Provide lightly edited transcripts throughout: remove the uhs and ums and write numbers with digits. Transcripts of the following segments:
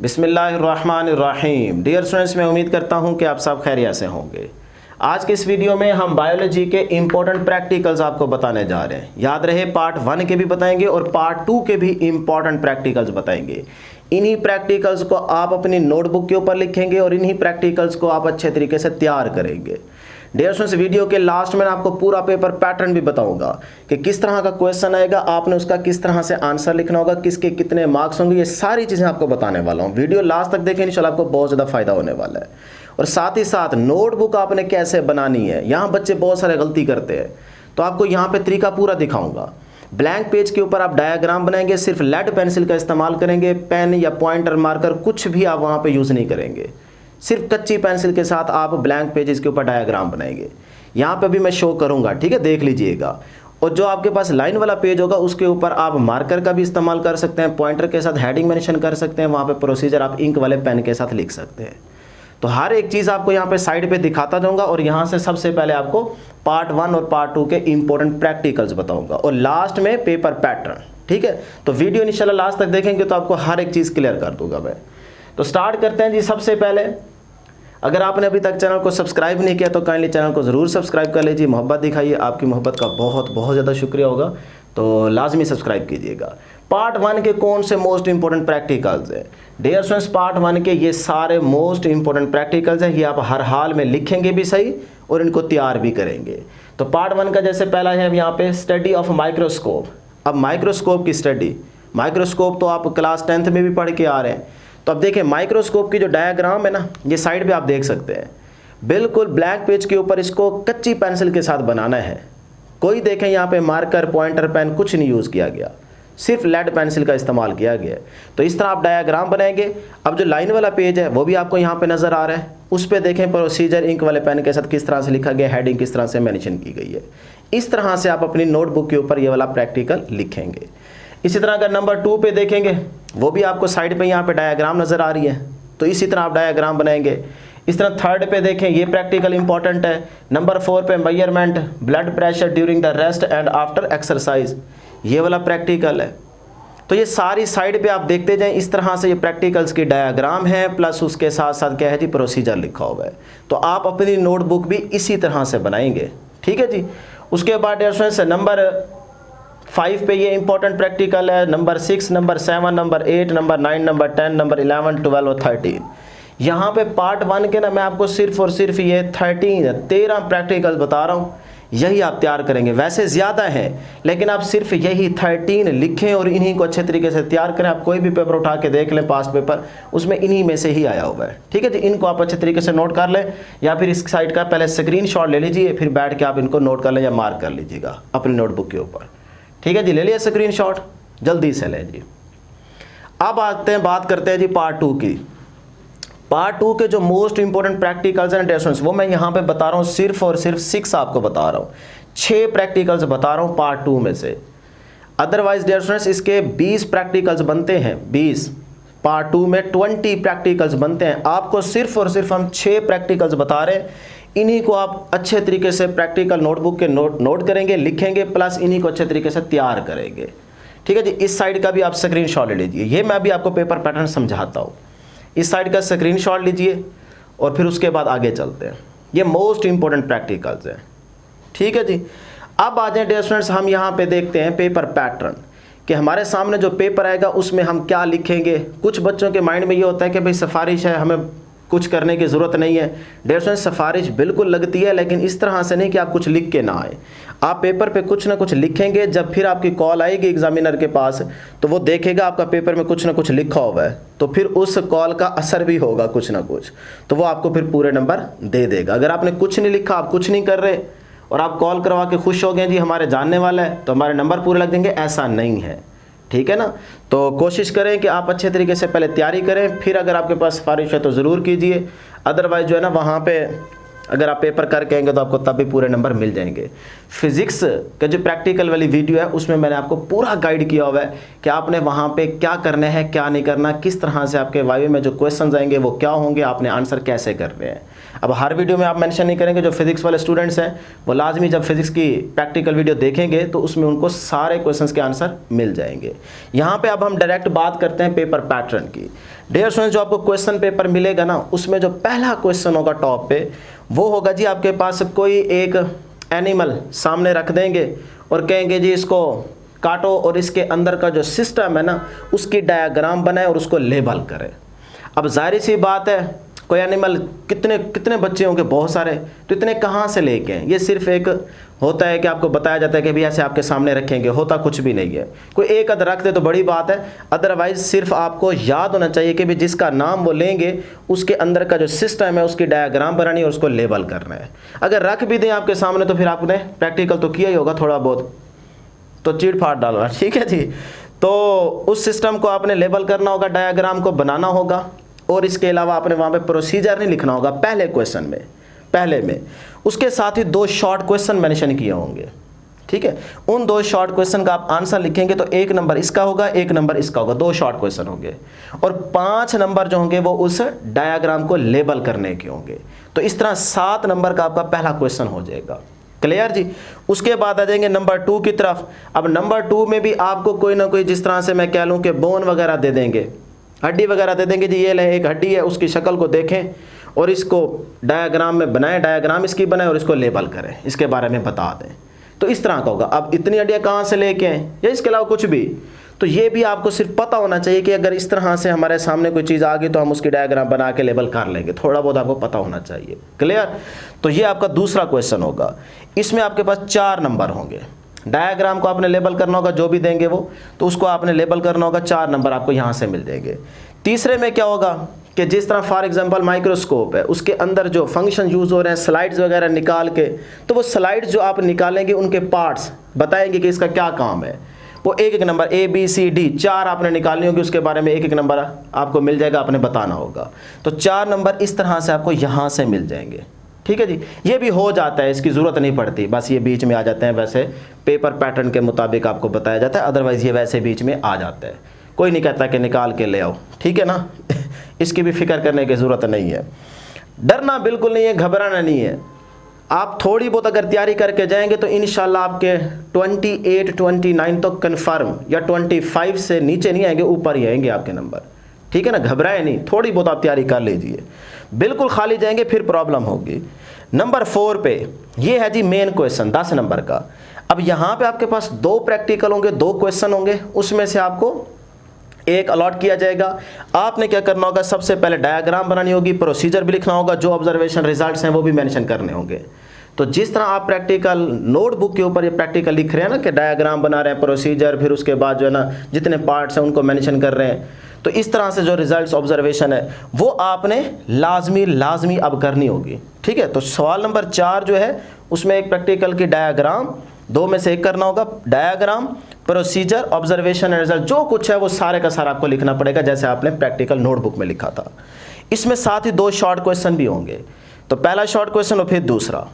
बिस्मिल्लाहिर्रहमानिर्रहीम। Dear students, मैं उम्मीद करता हूं कि आप सब खैरियत से होंगे। आज के इस वीडियो में हम बायोलॉजी के इंपॉर्टेंट प्रैक्टिकल्स आपको बताने जा रहे हैं। याद रहे, पार्ट 1 के भी बताएंगे और पार्ट 2 के भी इंपॉर्टेंट प्रैक्टिकल्स बताएंगे। इन्हीं प्रैक्टिकल्स को आप अपनी नोटबुक के ऊपर लिखेंगे और इन्हीं प्रैक्टिकल्स को आप अच्छे तरीके से तैयार करेंगे। डियर स्टूडेंट्स, वीडियो के लास्ट में आपको पूरा पेपर पैटर्न भी बताऊंगा कि किस तरह का क्वेश्चन आएगा, आपने उसका किस तरह से आंसर लिखना होगा, किसके कितने मार्क्स होंगे, ये सारी चीज़ें आपको बताने वाला हूँ। वीडियो लास्ट तक देखें, इंशाल्लाह आपको बहुत ज़्यादा फायदा होने वाला है। और साथ ही साथ नोटबुक आपने कैसे बनानी है, यहाँ बच्चे बहुत सारे गलती करते हैं, तो आपको यहाँ पे तरीका पूरा दिखाऊंगा। ब्लैंक पेज के ऊपर आप डायग्राम बनाएंगे, सिर्फ लेड पेंसिल का इस्तेमाल करेंगे, पेन या पॉइंटर मार्कर कुछ भी आप वहाँ पे यूज़ नहीं करेंगे। सिर्फ कच्ची पेंसिल के साथ आप ब्लैंक पेजेस के ऊपर डायग्राम बनाएंगे। यहाँ पे भी मैं शो करूँगा, ठीक है, देख लीजिएगा। और जो आपके पास लाइन वाला पेज होगा उसके ऊपर आप मार्कर का भी इस्तेमाल कर सकते हैं, पॉइंटर के साथ हेडिंग मेंशन कर सकते हैं, वहाँ पे प्रोसीजर आप इंक वाले पेन के साथ लिख सकते हैं। तो हर एक चीज़ आपको यहाँ पे साइड पे दिखाता जाऊँगा और यहाँ से सबसे पहले आपको पार्ट 1 और पार्ट 2 के इंपॉर्टेंट प्रैक्टिकल्स बताऊँगा और लास्ट में पेपर पैटर्न, ठीक है। तो वीडियो इंशाल्लाह लास्ट तक देखेंगे तो आपको हर एक चीज़ क्लियर कर दूंगा मैं। तो स्टार्ट करते हैं जी। सबसे पहले, अगर आपने अभी तक चैनल को सब्सक्राइब नहीं किया तो काइंडली चैनल को ज़रूर सब्सक्राइब कर लीजिए, मोहब्बत दिखाइए, आपकी मोहब्बत का बहुत बहुत ज़्यादा शुक्रिया होगा, तो लाजमी सब्सक्राइब कीजिएगा। पार्ट 1 के कौन से मोस्ट इंपॉर्टेंट प्रैक्टिकल्स हैं? डियर स्टूडेंट्स, पार्ट 1 के ये सारे मोस्ट इंपॉर्टेंट प्रैक्टिकल्स हैं, ये आप हर हाल में लिखेंगे भी सही और इनको तैयार भी करेंगे। तो पार्ट 1 का जैसे पहला है यहाँ पे स्टडी ऑफ माइक्रोस्कोप। अब माइक्रोस्कोप की स्टडी, माइक्रोस्कोप तो आप क्लास 10th में भी पढ़ के आ रहे हैं। तो अब देखें, माइक्रोस्कोप की जो डायग्राम है ना, ये साइड पे आप देख सकते हैं। बिल्कुल ब्लैक पेज के ऊपर इसको कच्ची पेंसिल के साथ बनाना है। कोई देखें यहाँ पे मार्कर, पॉइंटर, पेन कुछ नहीं यूज़ किया गया, सिर्फ लेड पेंसिल का इस्तेमाल किया गया है। तो इस तरह आप डायग्राम बनाएंगे। अब जो लाइन वाला पेज है वो भी आपको यहाँ पे नज़र आ रहा है, उस पर देखें प्रोसीजर इंक वाले पेन के साथ किस तरह से लिखा गया, हेडिंग किस तरह से मेंशन की गई है। इस तरह से आप अपनी नोटबुक के ऊपर ये वाला प्रैक्टिकल लिखेंगे। इसी तरह अगर नंबर 2 पे देखेंगे, वो भी आपको साइड पे यहाँ पे डायग्राम नज़र आ रही है, तो इसी तरह आप डायग्राम बनाएंगे। इस तरह 3rd पे देखें, ये प्रैक्टिकल इंपॉर्टेंट है। नंबर 4 पे measurement blood pressure during the rest and after exercise, ये वाला प्रैक्टिकल है। तो ये सारी साइड पे आप देखते जाएं, इस तरह से ये प्रैक्टिकल्स की डायग्राम है, प्लस उसके साथ साथ क्या है जी, प्रोसीजर लिखा हुआ है। तो आप अपनी नोटबुक भी इसी तरह से बनाएंगे, ठीक है जी। उसके बाद नंबर 5 पे ये इंपॉर्टेंट प्रैक्टिकल है। Number 6, number 7, number 8, number 9, number 10, number 11, 12 और 13। यहाँ पे पार्ट 1 के ना मैं आपको सिर्फ और सिर्फ ये 13 प्रैक्टिकल बता रहा हूँ, यही आप तैयार करेंगे। वैसे ज़्यादा हैं, लेकिन आप सिर्फ यही 13 लिखें और इन्हीं को अच्छे तरीके से तैयार करें। आप कोई भी पेपर उठा के देख लें, पास्ट पेपर, उसमें इन्हीं में से ही आया हुआ है, ठीक है जी। इनको आप अच्छे तरीके से नोट कर लें, या फिर इस साइड का पहले स्क्रीनशॉट ले लीजिए, फिर बैठ के आप इनको नोट कर लें या मार्क कर लीजिएगा अपनी नोटबुक के ऊपर, ठीक है जी। ले लिया स्क्रीनशॉट, जल्दी से लें जी। अब आते हैं, बात करते हैं जी पार्ट 2 की। पार्ट 2 के जो most important practicals and tests, वो मैं यहाँ पे बता रहा हूँ, सिर्फ और सिर्फ 6 आपको बता रहा हूँ, 6 प्रैक्टिकल्स बता रहा हूँ पार्ट 2 में से। अदरवाइज डियर स्टूडेंट्स, इसके 20 प्रैक्टिकल्स बनते हैं, 20 पार्ट 2 में 20 प्रैक्टिकल्स बनते हैं। आपको सिर्फ और सिर्फ हम 6 प्रैक्टिकल्स बता रहे हैं, इन्हीं को आप अच्छे तरीके से प्रैक्टिकल नोटबुक के नोट करेंगे, लिखेंगे, प्लस इन्हीं को अच्छे तरीके से तैयार करेंगे, ठीक है जी। इस साइड का भी आप स्क्रीनशॉट ले लीजिए, ये मैं भी आपको पेपर पैटर्न समझाता हूँ। इस साइड का स्क्रीनशॉट लीजिए और फिर उसके बाद आगे चलते हैं। ये मोस्ट इंपॉर्टेंट प्रैक्टिकल्स हैं, ठीक है जी। अब आ जाए डियर स्टूडेंट्स, हम यहाँ पे देखते हैं पेपर पैटर्न, कि हमारे सामने जो पेपर आएगा उसमें हम क्या लिखेंगे। कुछ बच्चों के माइंड में ये होता है कि भाई सिफारिश है, हमें कुछ करने की ज़रूरत नहीं है। डियर स्टूडेंट्स, सिफारिश बिल्कुल लगती है, लेकिन इस तरह से नहीं कि आप कुछ लिख के ना आए। आप पेपर पे कुछ ना कुछ लिखेंगे, जब फिर आपकी कॉल आएगी एग्जामिनर के पास, तो वो देखेगा आपका पेपर में कुछ ना कुछ लिखा हुआ है, तो फिर उस कॉल का असर भी होगा कुछ ना कुछ, तो वो आपको फिर पूरे नंबर दे देगा। अगर आपने कुछ नहीं लिखा, आप कुछ नहीं कर रहे और आप कॉल करवा के खुश हो गए जी हमारे जानने वाला है तो हमारे नंबर पूरे लग देंगे, ऐसा नहीं है, ठीक है ना। तो कोशिश करें कि आप अच्छे तरीके से पहले तैयारी करें, फिर अगर आपके पास सिफारिश है तो ज़रूर कीजिए। अदरवाइज जो है ना, वहाँ पे अगर आप पेपर करके आएंगे तो आपको तब भी पूरे नंबर मिल जाएंगे। फिज़िक्स का जो प्रैक्टिकल वाली वीडियो है उसमें मैंने आपको पूरा गाइड किया हुआ है कि आपने वहाँ पे क्या करना है, क्या नहीं करना, किस तरह से आपके वाइवे में जो क्वेश्चन आएंगे वो क्या होंगे, आपने आंसर कैसे करने हैं। अब हर वीडियो में आप मेंशन नहीं करेंगे, जो फिजिक्स वाले स्टूडेंट्स हैं वो लाजमी जब फिजिक्स की प्रैक्टिकल वीडियो देखेंगे तो उसमें उनको सारे क्वेश्चंस के आंसर मिल जाएंगे। यहाँ पे अब हम डायरेक्ट बात करते हैं पेपर पैटर्न की। डियर स्टूडेंट्स, जो आपको क्वेश्चन पेपर मिलेगा ना, उसमें जो पहला क्वेश्चन होगा टॉप पे वो होगा जी, आपके पास कोई एक एनिमल सामने रख देंगे और कहेंगे जी इसको काटो और इसके अंदर का जो सिस्टम है ना उसकी डायग्राम बनाए और उसको लेबल करें। अब जाहिर सी बात है, कोई एनिमल कितने बच्चे होंगे, बहुत सारे, तो इतने कहाँ से लेके हैं? ये सिर्फ एक होता है कि आपको बताया जाता है कि भी ऐसे आपके सामने रखेंगे, होता कुछ भी नहीं है। कोई एक अद रख दे तो बड़ी बात है, अदरवाइज सिर्फ आपको याद होना चाहिए कि भी जिसका नाम वो लेंगे उसके अंदर का जो सिस्टम है उसकी डायग्राम बनानी है और उसको लेबल करना है। अगर रख भी दें आपके सामने तो फिर आपने प्रैक्टिकल तो किया ही होगा थोड़ा बहुत, तो चीड़ फाड़ डालना, ठीक है जी। तो उस सिस्टम को आपने लेबल करना होगा, डायग्राम को बनाना होगा, और इसके अलावा आपने वहाँ पे प्रोसीजर नहीं लिखना होगा पहले क्वेश्चन में, पहले में। उसके साथ ही 2 शॉर्ट क्वेश्चन मेंशन किए होंगे, ठीक है। उन 2 शॉर्ट क्वेश्चन का आप आंसर लिखेंगे तो 1 नंबर इसका होगा, 1 नंबर इसका होगा, 2 शॉर्ट क्वेश्चन होंगे, और 5 नंबर जो होंगे वो उस डायग्राम को लेबल करने के होंगे। तो इस तरह 7 नंबर का आपका पहला क्वेश्चन हो जाएगा। क्लियर जी। उसके बाद आ जाएंगे नंबर 2 की तरफ। अब नंबर 2 में भी आपको कोई ना कोई, जिस तरह से मैं कह लूँ कि बोन वगैरह दे देंगे, हड्डी वगैरह दे देंगे जी, ये ले एक हड्डी है, उसकी शक्ल को देखें और इसको डायग्राम में बनाएं, डायग्राम इसकी बनाएं और इसको लेबल करें, इसके बारे में बता दें। तो इस तरह का होगा। अब इतनी हड्डियाँ कहाँ से लेके आएँ या इसके अलावा कुछ भी, तो ये भी आपको सिर्फ पता होना चाहिए कि अगर इस तरह से हमारे सामने कोई चीज़ आ गई तो हम उसकी डायग्राम बना के लेबल कर लेंगे, थोड़ा बहुत आपको पता होना चाहिए। क्लियर। तो ये आपका दूसरा क्वेश्चन होगा। इसमें आपके पास 4 नंबर होंगे। डायग्राम को आपने लेबल करना होगा, जो भी देंगे वो, तो उसको आपने लेबल करना होगा, 4 नंबर आपको यहाँ से मिल जाएंगे। तीसरे में क्या होगा कि जिस तरह फॉर एग्जांपल माइक्रोस्कोप है, उसके अंदर जो फंक्शन यूज़ हो रहे हैं, स्लाइड्स वगैरह निकाल के, तो वो स्लाइड्स जो आप निकालेंगे उनके पार्ट्स बताएंगे कि इसका क्या काम है। वो 1-1 नंबर ABCD 4 आपने निकालनी होगी, उसके बारे में 1-1 नंबर आपको मिल जाएगा, आपने बताना होगा। तो 4 नंबर इस तरह से आपको यहाँ से मिल जाएंगे, ठीक है जी। ये भी हो जाता है, इसकी ज़रूरत नहीं पड़ती, बस ये बीच में आ जाते हैं। वैसे पेपर पैटर्न के मुताबिक आपको बताया जाता है, अदरवाइज़ ये वैसे बीच में आ जाता है। कोई नहीं कहता कि निकाल के ले आओ, ठीक है ना। इसकी भी फिक्र करने की ज़रूरत नहीं है। डरना बिल्कुल नहीं है, घबराना नहीं है। आप थोड़ी बहुत अगर तैयारी करके जाएंगे तो इंशाल्लाह आपके 28-29 तो कन्फर्म, या 25 से नीचे नहीं आएंगे, ऊपर ही आएंगे आपके नंबर, ठीक है ना। घबराए नहीं, थोड़ी बहुत आप तैयारी कर लीजिए। बिल्कुल खाली जाएंगे फिर प्रॉब्लम होगी। नंबर 4 पे ये है जी मेन क्वेश्चन 10 नंबर का। अब यहाँ पे आपके पास 2 प्रैक्टिकल होंगे, 2 क्वेश्चन होंगे, उसमें से आपको एक अलॉट किया जाएगा। आपने क्या करना होगा, सबसे पहले डायग्राम बनानी होगी, प्रोसीजर भी लिखना होगा, जो ऑब्जर्वेशन रिजल्ट्स हैं वो भी मेंशन करने होंगे। तो जिस तरह आप प्रैक्टिकल नोटबुक के ऊपर ये प्रैक्टिकल लिख रहे हैं ना कि डायग्राम बना रहे हैं, प्रोसीजर, फिर उसके बाद जो है ना जितने पार्ट्स हैं उनको मेंशन कर रहे हैं, तो इस तरह से जो रिजल्ट्स ऑब्जर्वेशन है वो आपने लाजमी अब करनी होगी, ठीक है। तो सवाल नंबर 4 जो है उसमें एक प्रैक्टिकल की डायग्राम, 2 में से एक करना होगा। Diagram, procedure, observation and result, जो कुछ है वो सारे का सारा आपको लिखना पड़ेगा, जैसे आपने प्रैक्टिकल नोटबुक में लिखा था। इसमें साथ ही 2 शॉर्ट क्वेश्चन भी होंगे, तो पहला शॉर्ट क्वेश्चन और फिर दूसरा,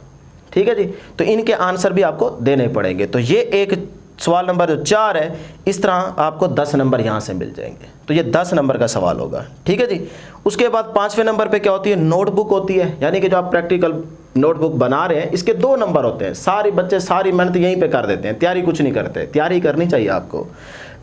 ठीक है जी। तो इनके आंसर भी आपको देने पड़ेंगे। तो ये एक सवाल नंबर 4 है, इस तरह आपको 10 नंबर यहाँ से मिल जाएंगे। तो ये 10 नंबर का सवाल होगा, ठीक है जी। उसके बाद 5वें नंबर पे क्या होती है, नोटबुक होती है, यानी कि जो आप प्रैक्टिकल नोटबुक बना रहे हैं इसके 2 नंबर होते हैं। सारे बच्चे सारी मेहनत यहीं पे कर देते हैं, तैयारी कुछ नहीं करते। तैयारी करनी चाहिए आपको।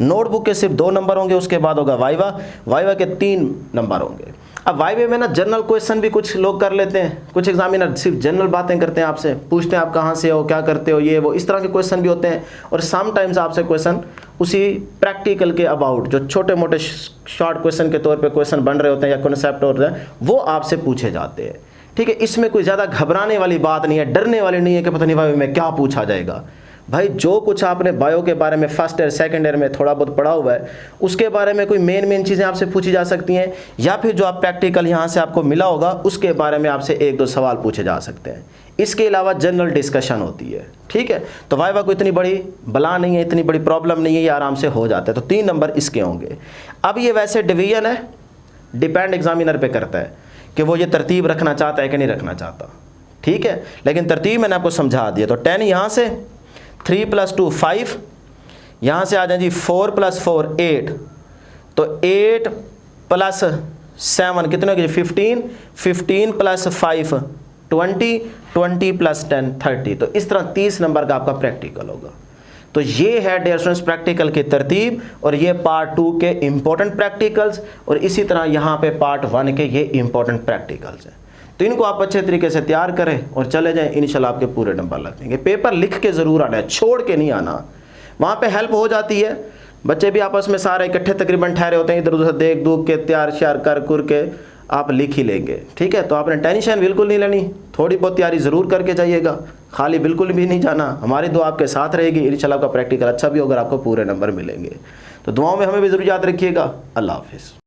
नोटबुक के सिर्फ 2 नंबर होंगे, उसके बाद होगा वाइवा के 3 नंबर होंगे। अब वाइवे में ना जनरल क्वेश्चन भी कुछ लोग कर लेते हैं, कुछ एग्जामिनर सिर्फ जनरल बातें करते हैं, आपसे पूछते हैं आप कहाँ से हो, क्या करते हो, ये वो, इस तरह के क्वेश्चन भी होते हैं। और समटाइम्स आपसे क्वेश्चन उसी प्रैक्टिकल के अबाउट, जो छोटे मोटे शॉर्ट क्वेश्चन के तौर पे क्वेश्चन बन रहे होते हैं या कॉन्सेप्ट होते हैं, वो आपसे पूछे जाते हैं, ठीक है। इसमें कोई ज़्यादा घबराने वाली बात नहीं है, डरने वाली नहीं है कि पता नहीं वाइवे में क्या पूछा जाएगा। भाई जो कुछ आपने बायो के बारे में फर्स्ट ईयर सेकंड ईयर में थोड़ा बहुत पढ़ा हुआ है, उसके बारे में कोई मेन चीज़ें आपसे पूछी जा सकती हैं, या फिर जो आप प्रैक्टिकल यहाँ से आपको मिला होगा उसके बारे में आपसे 1-2 सवाल पूछे जा सकते हैं। इसके अलावा जनरल डिस्कशन होती है, ठीक है। तो वाइवा को इतनी बड़ी बला नहीं है, इतनी बड़ी प्रॉब्लम नहीं है, ये आराम से हो जाता है। तो 3 नंबर इसके होंगे। अब ये वैसे डिवीजन है, डिपेंड एग्जामिनर पे करता है कि वो ये तरतीब रखना चाहता है कि नहीं रखना चाहता, ठीक है। लेकिन तरतीब मैंने आपको समझा दिया। तो 10 यहाँ से, 3 + 2 5, यहाँ से आ जाए जी 4 + 4 8, तो 8 + 7 कितने हो गए 15, 15 प्लस 5 20, 20 प्लस 10 30। तो इस तरह 30 नंबर का आपका प्रैक्टिकल होगा। तो ये है डियर स्टूडेंट्स प्रैक्टिकल की तरतीब, और ये पार्ट 2 के इंपॉर्टेंट प्रैक्टिकल्स, और इसी तरह यहाँ पे पार्ट 1 के ये इंपॉर्टेंट प्रैक्टिकल्स हैं। तो इनको आप अच्छे तरीके से तैयार करें और चले जाएं, इंशाल्लाह आपके पूरे नंबर लग जाएंगे। पेपर लिख के ज़रूर आना है, छोड़ के नहीं आना। वहाँ पे हेल्प हो जाती है, बच्चे भी आपस में सारे इकट्ठे तकरीबन ठहरे होते हैं, इधर उधर देख दूख के तैयार श्यार कर के आप लिख ही लेंगे। ठीक है, तो आपने टेंशन बिल्कुल नहीं लेनी, थोड़ी बहुत तैयारी ज़रूर करके जाइएगा, खाली बिल्कुल भी नहीं जाना। हमारी दुआ आपके साथ रहेगी, इंशाल्लाह आपका प्रैक्टिकल अच्छा भी होगा, आपको पूरे नंबर मिलेंगे। तो दुआओं में हमें भी ज़रूर याद रखिएगा। अल्लाह हाफिज़।